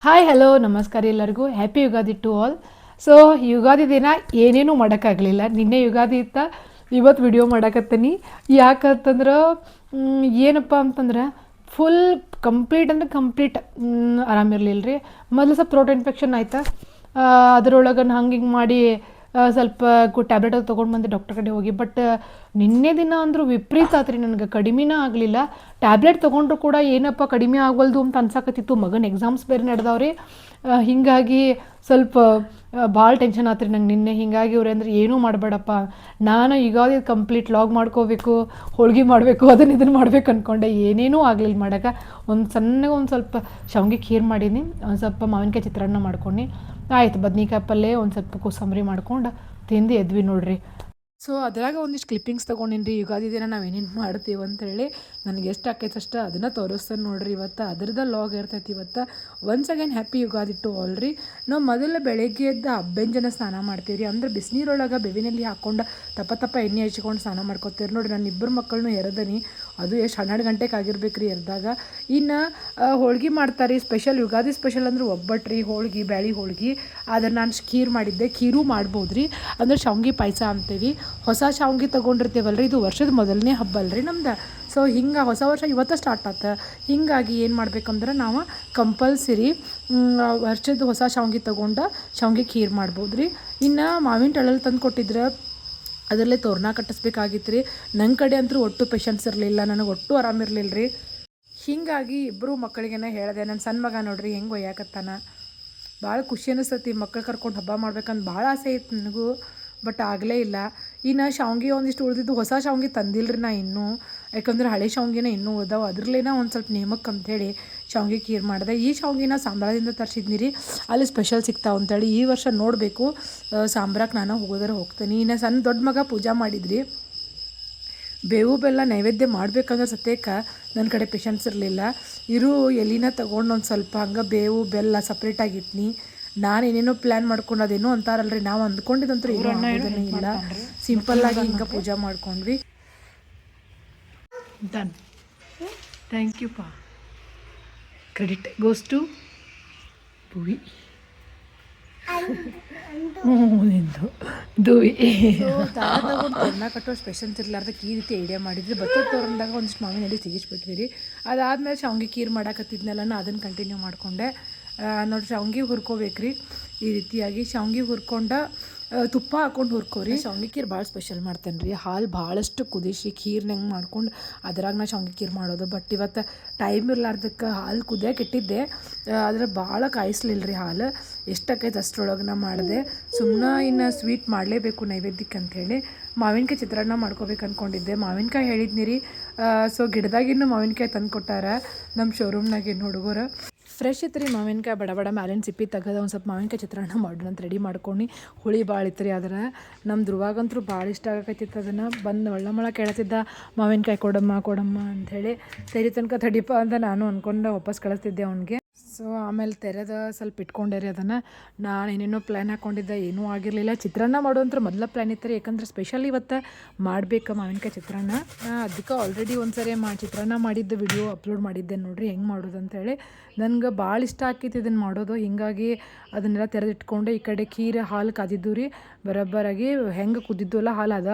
Hi hello ನಮಸ್ಕಾರ ಎಲ್ಲರಿಗೂ happy Ugadi to all. So Ugadi ದಿನ ಏನೇನೂ ಮಾಡೋಕ್ಕಾಗಲಿಲ್ಲ. ನಿನ್ನೆ ಯುಗಾದಿ ಇತ್ತ, ಇವತ್ತು ವಿಡಿಯೋ ಮಾಡಕತ್ತೀನಿ. ಯಾಕಂತಂದ್ರೆ ಏನಪ್ಪ ಅಂತಂದ್ರೆ ಫುಲ್ ಕಂಪ್ಲೀಟ್ ಅಂದ್ರೆ ಕಂಪ್ಲೀಟ್ ಆರಾಮಿರಲಿಲ್ಲ ರೀ. ಮೊದಲು ಸ್ವಲ್ಪ ಥ್ರೋಟ್ ಇನ್ಫೆಕ್ಷನ್ ಆಯ್ತಾ, ಅದರೊಳಗೆ ಹಂಗೆ ಹಿಂಗೆ ಮಾಡಿ ಸ್ವಲ್ಪ ಟ್ಯಾಬ್ಲೆಟ್ ಅದು ತೊಗೊಂಡು ಬಂದೆ ಡಾಕ್ಟರ್ ಕಡೆ ಹೋಗಿ. ಬಟ್ ನಿನ್ನೆ ದಿನ ಅಂದರೂ ವಿಪರೀತ ಆತ್ರಿ, ನನಗೆ ಕಡಿಮೆನೇ ಆಗಲಿಲ್ಲ. ಟ್ಯಾಬ್ಲೆಟ್ ತೊಗೊಂಡ್ರು ಕೂಡ ಏನಪ್ಪ ಕಡಿಮೆ ಆಗವಲ್ದು ಅಂತ ಅನ್ಸಾಕತ್ತಿತ್ತು. ಮಗನ ಎಕ್ಸಾಮ್ಸ್ ಬೇರೆ ನಡೆದವ್ರಿ, ಹೀಗಾಗಿ ಸ್ವಲ್ಪ ಭಾಳ ಟೆನ್ಷನ್ ಆತ್ರಿ ನಂಗೆ ನಿನ್ನೆ. ಹೀಗಾಗಿ ಇವ್ರು ಅಂದ್ರೆ ಏನೂ ಮಾಡಬೇಡಪ್ಪ, ನಾನು ಯುಗಾದಿ ಕಂಪ್ಲೀಟ್ ಲಾಗ್ ಮಾಡ್ಕೋಬೇಕು, ಹೋಳ್ಗೆ ಮಾಡಬೇಕು, ಇದನ್ನು ಮಾಡ್ಬೇಕು ಅಂದ್ಕೊಂಡೆ. ಏನೇನೂ ಆಗಲಿಲ್ಲ ಮಾಡೋಕೆ. ಒಂದು ಸ್ವಲ್ಪ ಶಾವಿಗೆ ಖೀರ್ ಮಾಡೀನಿ, ಒಂದು ಸ್ವಲ್ಪ ಮಾವಿನಕಾಯಿ ಚಿತ್ರಾನ್ನ ಮಾಡ್ಕೊಂಡು ಆಯ್ತು. ಬದ್ನಿಕಾಯಿ ಪಲ್ಯ ಒಂದು ಸ್ವಲ್ಪ ಕೋಸಂಬರಿ ಮಾಡ್ಕೊಂಡು ತಿಂದು ಎದ್ವಿ ನೋಡ್ರಿ. ಸೊ ಅದ್ರಾಗ ಒಂದಿಷ್ಟು ಕ್ಲಿಪ್ಪಿಂಗ್ಸ್ ತೊಗೊಂಡಿನಿ ರೀ. ಯುಗಾದಿ ದಿನ ನಾವು ಏನೇನು ಮಾಡ್ತೀವಿ ಅಂತೇಳಿ ನನಗೆ ಎಷ್ಟು ಆಕೈತೆ ಅಷ್ಟು ಅದನ್ನು ತೋರಿಸ್ತೇನೆ ನೋಡ್ರಿ. ಇವತ್ತು ಅದ್ರದ್ದು ಲಾಗ್ ಇರ್ತೈತಿ. ಇವತ್ತು once again happy Ugadi to all ರೀ. ನಾವು ಮೊದಲು ಬೆಳಗ್ಗೆ ಎದ್ದು ಅಭ್ಯಂಜನ ಸ್ನಾನ ಮಾಡ್ತೀವಿ ರೀ. ಅಂದ್ರೆ ಬಿಸಿನೀರೊಳಗೆ ಬೇವಿನಲ್ಲಿ ಹಾಕ್ಕೊಂಡು ತಪ್ಪ ಎಣ್ಣೆ ಹಚ್ಕೊಂಡು ಸ್ನಾನ ಮಾಡ್ಕೊತೀವಿ ನೋಡಿರಿ. ನಾನು ಇಬ್ಬರು ಮಕ್ಕಳನ್ನೂ ಎರೆದನಿ, ಅದು ಎಷ್ಟು 12 ಗಂಟೆಗೆ ಆಗಿರ್ಬೇಕು ರೀ ಎರೆದಾಗ. ಇನ್ನು ಹೋಳ್ಗೆ ಮಾಡ್ತಾರೆ ಸ್ಪೆಷಲ್, ಯುಗಾದಿ ಸ್ಪೆಷಲ್ ಅಂದ್ರೆ ಒಬ್ಬಟ್ಟು ರೀ, ಹೋಳ್ಗೆ ಬ್ಯಾಳಿ ಹೋಳ್ಗೆ. ಅದನ್ನು ನಾನು ಖೀರ್ ಮಾಡಿದ್ದೆ, ಖೀರು ಮಾಡ್ಬೋದು ರೀ. ಅಂದ್ರೆ ಶಾವ್ಗೆ ಪಾಯಸ ಅಂತೀವಿ. ಹೊಸ ಶಾವ್ಗೆ ತೊಗೊಂಡಿರ್ತೀವಲ್ರಿ, ಇದು ವರ್ಷದ ಮೊದಲನೇ ಹಬ್ಬ ಅಲ್ರಿ ನಮ್ದು. ಸೊ ಹಿಂಗೆ ಹೊಸ ವರ್ಷ ಇವತ್ತು ಸ್ಟಾರ್ಟ್ ಆತ. ಹೀಗಾಗಿ ಏನು ಮಾಡ್ಬೇಕಂದ್ರೆ ನಾವು ಕಂಪಲ್ಸರಿ ವರ್ಷದ ಹೊಸ ಶಾವ್ಗೆ ತೊಗೊಂಡು ಶಾವ್ಗೆ ಖೀರ್ ಮಾಡ್ಬೋದು ರೀ. ಇನ್ನು ಮಾವಿನ ಟಳಲ್ಲಿ ತಂದು ಕೊಟ್ಟಿದ್ರೆ ಅದರಲ್ಲೇ ತೋರಣ ಕಟ್ಟಿಸ್ಬೇಕಾಗಿತ್ತು ರೀ. ನನ್ನ ಕಡೆ ಅಂತೂ ಒಟ್ಟು ಪೇಷನ್ಸ್ ಇರಲಿಲ್ಲ, ನನಗೆ ಒಟ್ಟು ಆರಾಮಿರಲಿಲ್ಲ ರೀ. ಹೀಗಾಗಿ ಇಬ್ಬರು ಮಕ್ಕಳಿಗೇನೆ ಹೇಳಿದೆ. ನನ್ನ ಸಣ್ಣ ಮಗ ನೋಡ್ರಿ ಹೆಂಗೆ ಒಯ್ಯಾಕತ್ತಾನ. ಭಾಳ ಖುಷಿ ಅನಿಸ್ತೈತಿ, ಮಕ್ಕಳು ಕರ್ಕೊಂಡು ಹಬ್ಬ ಮಾಡ್ಬೇಕಂತ ಭಾಳ ಆಸೆ ಇತ್ತು ನನಗೂ, ಬಟ್ ಆಗಲೇ ಇಲ್ಲ. ಇನ್ನು ಶಾವ್ಗೆ ಒಂದಿಷ್ಟು ಉಳಿದಿದ್ದು, ಹೊಸ ಶಾವ್ಗೆ ತಂದಿಲ್ಲ ರೀ ನಾ ಇನ್ನೂ. ಯಾಕಂದ್ರೆ ಹಳೆ ಶಾವ್ಗೆನ ಇನ್ನೂ ಉಳ್ದಾವೆ, ಅದ್ರಲ್ಲೇನ ಒಂದು ಸ್ವಲ್ಪ ನೇಮಕ್ಕೆ ಅಂಥೇಳಿ ಶಾವ್ಗೆ ಖೀರ್ ಮಾಡಿದೆ. ಈ ಶಾವ್ಗೆನ ಸಾಂಬ್ರಾದಿಂದ ತರಿಸಿದ್ನಿ ರೀ, ಅಲ್ಲಿ ಸ್ಪೆಷಲ್ ಸಿಗ್ತಾವೆ ಅಂಥೇಳಿ. ಈ ವರ್ಷ ನೋಡಬೇಕು, ಸಾಂಬ್ರಾಕ್ಕೆ ನಾನು ಹೋಗೋದ್ರೆ ಹೋಗ್ತೀನಿ. ಇನ್ನು ಸಣ್ಣ ದೊಡ್ಡ ಮಗ ಪೂಜೆ ಮಾಡಿದ್ರಿ. ಬೇವು ಬೆಲ್ಲ ನೈವೇದ್ಯ ಮಾಡ್ಬೇಕಂದ್ರೆ ಸತ್ಯಕ್ಕೆ ನನ್ನ ಕಡೆ ಪೇಷನ್ಸ್ ಇರಲಿಲ್ಲ. ಎಲಿನ ತೊಗೊಂಡು ಒಂದು ಸ್ವಲ್ಪ ಹಂಗೆ ಬೇವು ಬೆಲ್ಲ ಸಪ್ರೇಟಾಗಿ ಇಟ್ನಿ. ನಾನು ಏನೇನೋ ಪ್ಲ್ಯಾನ್ ಮಾಡ್ಕೊಂಡು ಅದೇನೋ ಅಂತಾರಲ್ರಿ, ನಾವು ಅಂದ್ಕೊಂಡಿದ್ದಂತೂ ಏನೂ ಆಗೋದನ್ನೇ ಇಲ್ಲ. ಸಿಂಪಲ್ಲಾಗಿ ಹಿಂಗೆ ಪೂಜೆ ಮಾಡ್ಕೊಂಡ್ವಿ. ಡನ್, ಥ್ಯಾಂಕ್ ಯು ಪಾ. ಕ್ರೆಡಿಟ್ ಗೋಸ್ ಟು ಭುವಿ. ನಿಂದು ದುವಿ ತೋರಣ ಕಟ್ಟೋ ಸ್ಪೆಷಲ್ಸ್ ಇರ್ಲಾರ್ದಕ್ಕೆ ಈ ರೀತಿ ಐಡಿಯಾ ಮಾಡಿದ್ರಿ. ಭತ್ತದ ತೋರಣದಾಗ ಒಂದಿಷ್ಟು ಮಾವಿನ ಎಲೆ ತೆಗಿಸ್ಬಿಟ್ವಿ ರೀ. ಅದಾದಮೇಲೆ ಶಾವ್ಗೆ ಖೀರ್ ಮಾಡಾಕತ್ತಿದ್ನಲ್ಲ, ಅದನ್ನು ಕಂಟಿನ್ಯೂ ಮಾಡಿಕೊಂಡೆ. ನೋಡಿ ಶಾವ್ಗೆ ಹುರ್ಕೋಬೇಕ್ರಿ ಈ ರೀತಿಯಾಗಿ. ಶಾವ್ಗೆ ಹುರ್ಕೊಂಡು ತುಪ್ಪ ಹಾಕ್ಕೊಂಡು ಹುರ್ಕೋರಿ. ಶಾವ್ಗೆ ಖೀರ್ ಭಾಳ ಸ್ಪೆಷಲ್ ಮಾಡ್ತೇನೆ ರೀ. ಹಾಲು ಭಾಳಷ್ಟು ಕುದಿಸಿ ಖೀರ್ನ ಹೆಂಗೆ ಮಾಡ್ಕೊಂಡು ಅದ್ರಾಗ ನಾ ಶಾವ್ಗೆ ಖೀರ್ ಮಾಡೋದು. ಬಟ್ ಇವತ್ತು ಟೈಮ್ ಇರ್ಲಾರ್ದಕ್ಕೆ ಹಾಲು ಕುದಿಯೋಕೆ ಇಟ್ಟಿದ್ದೆ, ಆದರೆ ಭಾಳ ಕಾಯಿಸ್ಲಿಲ್ಲ ರೀ ಹಾಲು. ಎಷ್ಟಾಕೈತೆ ಅಷ್ಟರೊಳಗೆ ನಾ ಮಾಡಿದೆ. ಸುಮ್ಮನೆ ಇನ್ನು ಸ್ವೀಟ್ ಮಾಡಲೇಬೇಕು ನೈವೇದ್ಯಕ್ಕೆ ಅಂಥೇಳಿ ಮಾವಿನಕಾಯಿ ಚಿತ್ರಾನ್ನ ಮಾಡ್ಕೋಬೇಕು ಅಂದ್ಕೊಂಡಿದ್ದೆ. ಮಾವಿನಕಾಯಿ ಹೇಳಿದ್ನಿ ರೀ. ಸೊ ಗಿಡದಾಗಿನ್ನೂ ಮಾವಿನಕಾಯಿ ತಂದು ಕೊಟ್ಟಾರ ನಮ್ಮ ಶೋರೂಮ್ನಾಗಿನ್ನು ಹುಡುಗರು. ಫ್ರೆಶ್ ಇತ್ತು ರೀ ಮಾವಿನಕಾಯಿ. ಬಡ ಮ್ಯಾಲಿನ ಸಿಪ್ಪಿ ತೆಗೆದ ಒಂದು ಸ್ವಲ್ಪ ಮಾವಿನಕಾಯಿ ಚಿತ್ರಾನ್ನ ಮಾಡೋಣ ಅಂತ ರೆಡಿ ಮಾಡ್ಕೊಂಡು. ಹುಳಿ ಭಾಳ ಇತ್ತು ರೀ. ಆದರೆ ನಮ್ಮ ಧ್ರುವಾಗಂತೂ ಭಾಳ ಇಷ್ಟ ಆಗಕತ್ತಿತ್ತು. ಅದನ್ನು ಬಂದು ಒಳ್ಳೆ ಕೇಳ್ತಿದ್ದ, ಮಾವಿನಕಾಯಿ ಕೊಡಮ್ಮ ಅಂಥೇಳಿ. ತೆರಿ ತನಕ ತಡಿಪ ಅಂತ ನಾನು ಅಂದ್ಕೊಂಡು ವಾಪಸ್ ಕಳಿಸ್ತಿದ್ದೆ ಅವ್ನಿಗೆ. ಸೊ ಆಮೇಲೆ ತೆರೆದ ಸ್ವಲ್ಪ ಇಟ್ಕೊಂಡೆ ರೀ ಅದನ್ನು. ನಾನು ಏನೇನೋ ಪ್ಲ್ಯಾನ್ ಹಾಕ್ಕೊಂಡಿದ್ದೆ, ಏನೂ ಆಗಿರಲಿಲ್ಲ. ಚಿತ್ರಾನ್ನ ಮಾಡುವಂಥ ಮೊದಲ ಪ್ಲ್ಯಾನ್ ಇತ್ತು ರೀ, ಯಾಕಂದ್ರೆ ಸ್ಪೆಷಲ್ ಇವತ್ತು ಮಾಡಬೇಕು ಮಾವಿನಕಾಯಿ ಚಿತ್ರಾನ್ನ. ಅದಕ್ಕೆ ಆಲ್ರೆಡಿ ಒಂದು ಸರಿ ಚಿತ್ರಾನ್ನ ಮಾಡಿದ್ದು ವಿಡಿಯೋ ಅಪ್ಲೋಡ್ ಮಾಡಿದ್ದೆ ನೋಡಿರಿ, ಹೆಂಗೆ ಮಾಡೋದು ಅಂಥೇಳಿ. ನನಗೆ ಭಾಳ ಇಷ್ಟ ಆಕಿತ್ತು ಇದನ್ನು ಮಾಡೋದು. ಹೀಗಾಗಿ ಅದನ್ನೆಲ್ಲ ತೆರೆದಿಟ್ಕೊಂಡು ಈ ಕಡೆ ಹಾಲು ಕಾದಿದ್ದು ರೀ ಬರೋಬ್ಬರಾಗಿ. ಹೆಂಗೆ ಕುದ್ದಿದ್ದಲ್ಲ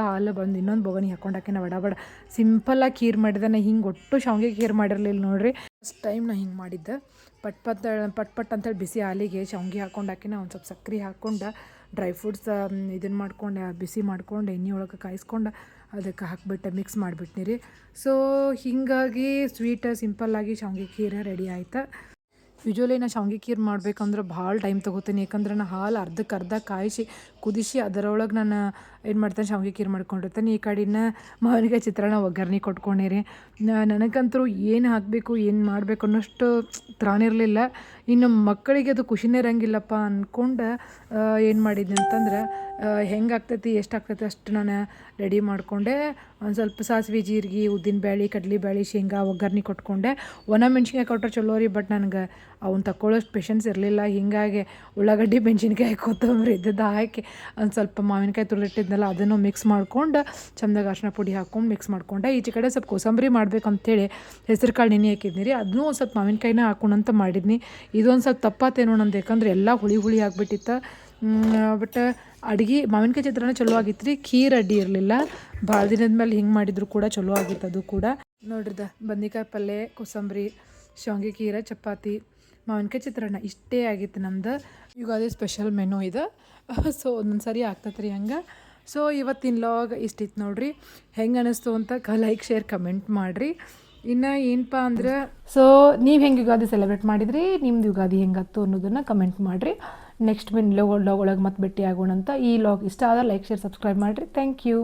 ಹಾಲು ಬಂದು ಇನ್ನೊಂದು ಬೊಗಣಿ ಹಾಕ್ಕೊಂಡು ಬಡ ಸಿಂಪಲ್ಲಾಗಿ ಖೀರ್ ಮಾಡಿದೆ. ನಾ ಹಿಂಗೆ ಒಟ್ಟು ಶಾವ್ಗೆ ಖೀರ್ ಮಾಡಿರಲಿಲ್ಲ ನೋಡಿರಿ. ಫಸ್ಟ್ ಟೈಮ್ ನಾ ಹಿಂಗೆ ಮಾಡಿದ್ದೆ. ಪಟ್ ಅಂತೇಳಿ ಬಿಸಿ ಹಾಲಿಗೆ ಶಾವ್ಗೆ ಹಾಕ್ಕೊಂಡು ಒಂದು ಸ್ವಲ್ಪ ಸಕ್ಕರೆ ಹಾಕ್ಕೊಂಡು ಡ್ರೈ ಫ್ರೂಟ್ಸ್ ಇದನ್ನು ಮಾಡ್ಕೊಂಡು ಬಿಸಿ ಮಾಡ್ಕೊಂಡು ಎಣ್ಣೆ ಒಳಗೆ ಕಾಯಿಸ್ಕೊಂಡು ಅದಕ್ಕೆ ಹಾಕ್ಬಿಟ್ಟು ಮಿಕ್ಸ್ ಮಾಡಿಬಿಟ್ನಿ ರೀ. ಸೊ ಹೀಗಾಗಿ ಸ್ವೀಟ್ ಸಿಂಪಲ್ಲಾಗಿ ಶಾವ್ಗೆ ಖೀರ್ ರೆಡಿ ಆಯ್ತು. ಯೂಶ್ವಲಿ ನಾನು ಶಾವ್ಗೆ ಖೀರ್ ಮಾಡ್ಬೇಕಂದ್ರೆ ಭಾಳ ಟೈಮ್ ತೊಗೋತೀನಿ. ಯಾಕಂದ್ರೆ ನಾನು ಹಾಲು ಅರ್ಧ ಕಾಯಿಸಿ ಕುದಿಸಿ ಅದರೊಳಗೆ ನಾನು ಏನು ಮಾಡ್ತೇನೆ, ಶಾವ್ಗೆ ಖೀರ್ ಮಾಡ್ಕೊಂಡಿರ್ತೇನೆ. ಈ ಕಡೆನ ಮಾವಿನಕಾಯಿ ಚಿತ್ರಾನ್ನ ಒಗ್ಗರಣೆ ಕೊಟ್ಕೊಂಡಿರಿ. ನನಗಂತೂ ಏನು ಹಾಕಬೇಕು ಏನು ಮಾಡಬೇಕು ಅನ್ನೋಷ್ಟು ತ್ರಾಣಿರಲಿಲ್ಲ. ಇನ್ನು ಮಕ್ಕಳಿಗೆ ಅದು ಖುಷಿನೇ ಇರೋಂಗಿಲ್ಲಪ್ಪ ಅಂದ್ಕೊಂಡು ಏನು ಮಾಡಿದ್ದೆ ಅಂತಂದ್ರೆ, ಹೆಂಗೆ ಆಗ್ತೈತಿ ಎಷ್ಟು ಆಗ್ತೈತಿ ಅಷ್ಟು ನಾನು ರೆಡಿ ಮಾಡಿಕೊಂಡೆ. ಒಂದು ಸ್ವಲ್ಪ ಸಾಸಿವೆ ಜೀರಿಗೆ ಉದ್ದಿನ ಬೇಳೆ ಕಡ್ಲಿ ಬೇಳೆ ಶೇಂಗಾ ಒಗ್ಗರ್ಣೆ ಕೊಟ್ಕೊಂಡೆ. ಒಣ ಮೆಣ್ಸಿನ್ಕಾಯಿ ಕೊಟ್ಟರೆ ಚಲೋ ರೀ, ಬಟ್ ನನಗೆ ಅವ್ನು ತಗೊಳ್ಳೋಷ್ಟು ಪೇಷನ್ಸ್ ಇರಲಿಲ್ಲ. ಹೀಗಾಗಿ ಉಳ್ಳಾಗಡ್ಡಿ ಮೆಣಸಿನ್ಕಾಯಿ ಕೊತ್ತಂಬರಿ ಇದ್ದದ್ದು ಹಾಕಿ ಒಂದು ಸ್ವಲ್ಪ ಮಾವಿನಕಾಯಿ ತುರಿದಿಟ್ಟಿದ್ನಲ್ಲ ಅದನ್ನು ಮಿಕ್ಸ್ ಮಾಡ್ಕೊಂಡು ಚಂದಾಗ ಅರಿಶಿನ ಪುಡಿ ಹಾಕ್ಕೊಂಡು ಮಿಕ್ಸ್ ಮಾಡ್ಕೊಂಡೆ. ಈಚೆ ಕಡೆ ಸ್ವಲ್ಪ ಕೋಸಂಬರಿ ಮಾಡ್ಬೇಕಂತೇಳಿ ಹೆಸರು ಕಾಳು ನೆನೆ ಹಾಕಿದ್ನಿ ರೀ, ಅದನ್ನೂ ಒಂದು ಸ್ವಲ್ಪ ಮಾವಿನಕಾಯಿನ ಹಾಕೋಣಂತ ಮಾಡಿದ್ನಿ. ಇದೊಂದು ಸ್ವಲ್ಪ ತಪ್ಪಾತೇನೋ ನಂದು, ಯಾಕಂದ್ರೆ ಎಲ್ಲ ಹುಳಿ ಹುಳಿ ಆಗಿಬಿಟ್ಟಿತ್ತು. ಬಟ್ ಅಡುಗೆ ಮಾವಿನಕಾಯಿ ಚಿತ್ರಾನ್ನ ಚಲೋ ಆಗಿತ್ತು ರೀ. ಖೀರ್ ಅಡ್ಡಿ ಇರಲಿಲ್ಲ. ಭಾಳ ದಿನದ ಮೇಲೆ ಹಿಂಗೆ ಮಾಡಿದ್ರು ಕೂಡ ಚಲೋ ಆಗಿತ್ತು ಅದು ಕೂಡ. ನೋಡ್ರಿದ ಬದ್ನಿಕಾಯಿ ಪಲ್ಯ, ಕೋಸಂಬರಿ, ಶಾವಿಗೆ ಖೀರ, ಚಪಾತಿ, ಮಾವಿನಕಾಯಿ ಚಿತ್ರಾನ್ನ ಇಷ್ಟೇ ಆಗಿತ್ತು ನಮ್ದು ಯುಗಾದಿ ಸ್ಪೆಷಲ್ ಮೆನು ಇದು. ಸೊ ಒಂದೊಂದು ಸರಿ ಆಗ್ತದೆ ರೀ ಹಂಗೆ. ಸೊ ಇವತ್ತಿನ ಲಾಗ್ ಇಷ್ಟಿತ್ತು ನೋಡ್ರಿ. ಹೆಂಗೆ ಅನ್ನಿಸ್ತು ಅಂತ ಲೈಕ್ ಶೇರ್ ಕಮೆಂಟ್ ಮಾಡಿರಿ. ಇನ್ನು ಏನಪ್ಪ ಅಂದ್ರೆ, ಸೊ ನೀವು ಹೆಂಗೆ ಯುಗಾದಿ ಸೆಲೆಬ್ರೇಟ್ ಮಾಡಿದ್ರಿ, ನಿಮ್ದು ಯುಗಾದಿ ಹೆಂಗತ್ತು ಅನ್ನೋದನ್ನು ಕಮೆಂಟ್ ಮಾಡಿರಿ. ನೆಕ್ಸ್ಟ್ ಲಾಗ್ ಒಳಗೆ ಮತ್ತೆ ಭೇಟಿ ಆಗೋಣ ಅಂತ. ಈ ಲಾಗ್ ಇಷ್ಟ ಆದ್ರೆ ಲೈಕ್ ಶೇರ್ ಸಬ್ಸ್ಕ್ರೈಬ್ ಮಾಡಿರಿ. Thank you.